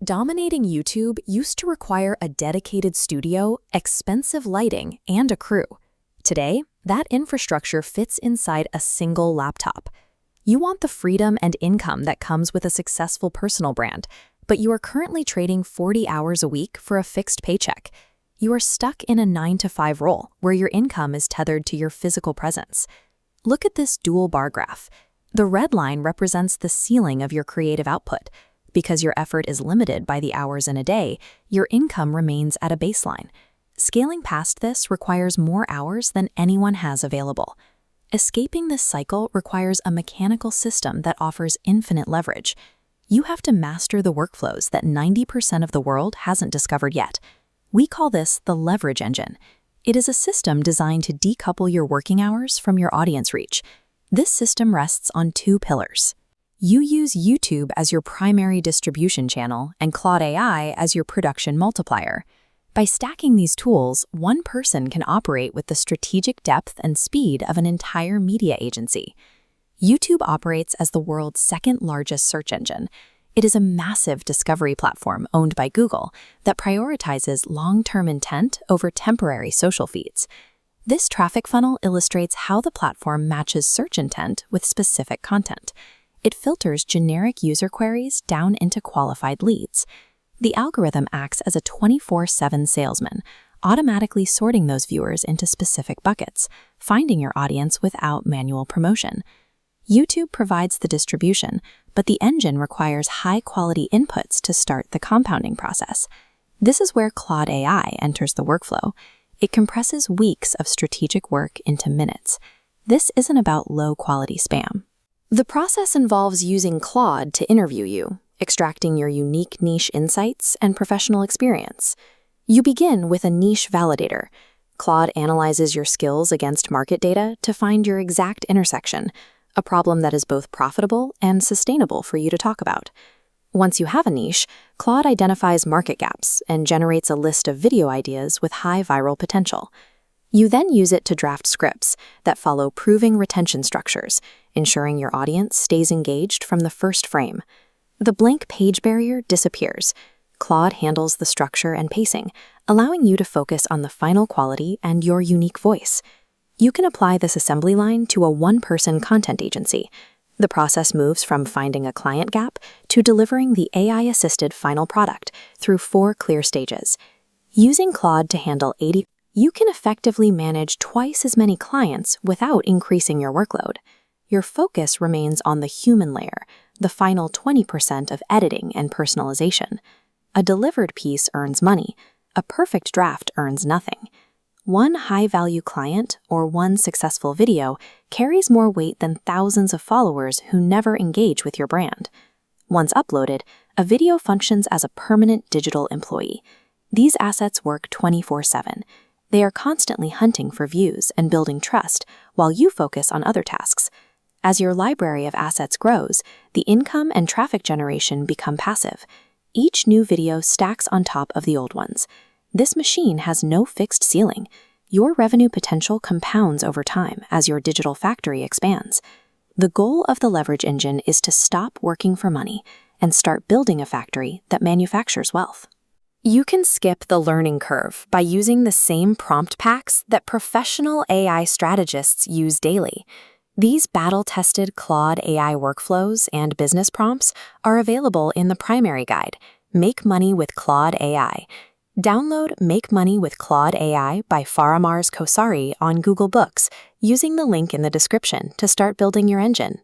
Dominating YouTube used to require a dedicated studio, expensive lighting, and a crew. Today, that infrastructure fits inside a single laptop. You want the freedom and income that comes with a successful personal brand, but you are currently trading 40 hours a week for a fixed paycheck. You are stuck in a 9-to-5 role where your income is tethered to your physical presence. Look at this dual bar graph. The red line represents the ceiling of your creative output. Because your effort is limited by the hours in a day, your income remains at a baseline. Scaling past this requires more hours than anyone has available. Escaping this cycle requires a mechanical system that offers infinite leverage. You have to master the workflows that 90% of the world hasn't discovered yet. We call this the leverage engine. It is a system designed to decouple your working hours from your audience reach. This system rests on two pillars. You use YouTube as your primary distribution channel and Claude AI as your production multiplier. By stacking these tools, one person can operate with the strategic depth and speed of an entire media agency. YouTube operates as the world's second-largest search engine. It is a massive discovery platform owned by Google that prioritizes long-term intent over temporary social feeds. This traffic funnel illustrates how the platform matches search intent with specific content. It filters generic user queries down into qualified leads. The algorithm acts as a 24/7 salesman, automatically sorting those viewers into specific buckets, finding your audience without manual promotion. YouTube provides the distribution, but the engine requires high-quality inputs to start the compounding process. This is where Claude AI enters the workflow. It compresses weeks of strategic work into minutes. This isn't about low-quality spam. The process involves using Claude to interview you, extracting your unique niche insights and professional experience. You begin with a niche validator. Claude analyzes your skills against market data to find your exact intersection, a problem that is both profitable and sustainable for you to talk about. Once you have a niche, Claude identifies market gaps and generates a list of video ideas with high viral potential. You then use it to draft scripts that follow proving retention structures, ensuring your audience stays engaged from the first frame. The blank page barrier disappears. Claude handles the structure and pacing, allowing you to focus on the final quality and your unique voice. You can apply this assembly line to a one-person content agency. The process moves from finding a client gap to delivering the AI-assisted final product through 4 clear stages. Using Claude to handle 80, you can effectively manage twice as many clients without increasing your workload. Your focus remains on the human layer, the final 20% of editing and personalization. A delivered piece earns money. A perfect draft earns nothing. One high-value client or one successful video carries more weight than thousands of followers who never engage with your brand. Once uploaded, a video functions as a permanent digital employee. These assets work 24/7. They are constantly hunting for views and building trust while you focus on other tasks. As your library of assets grows, the income and traffic generation become passive. Each new video stacks on top of the old ones. This machine has no fixed ceiling. Your revenue potential compounds over time as your digital factory expands. The goal of the leverage engine is to stop working for money and start building a factory that manufactures wealth. You can skip the learning curve by using the same prompt packs that professional AI strategists use daily. These battle-tested Claude AI workflows and business prompts are available in the primary guide, Make Money with Claude AI. Download Make Money with Claude AI by Faramarz Kowsari on Google Books using the link in the description to start building your engine.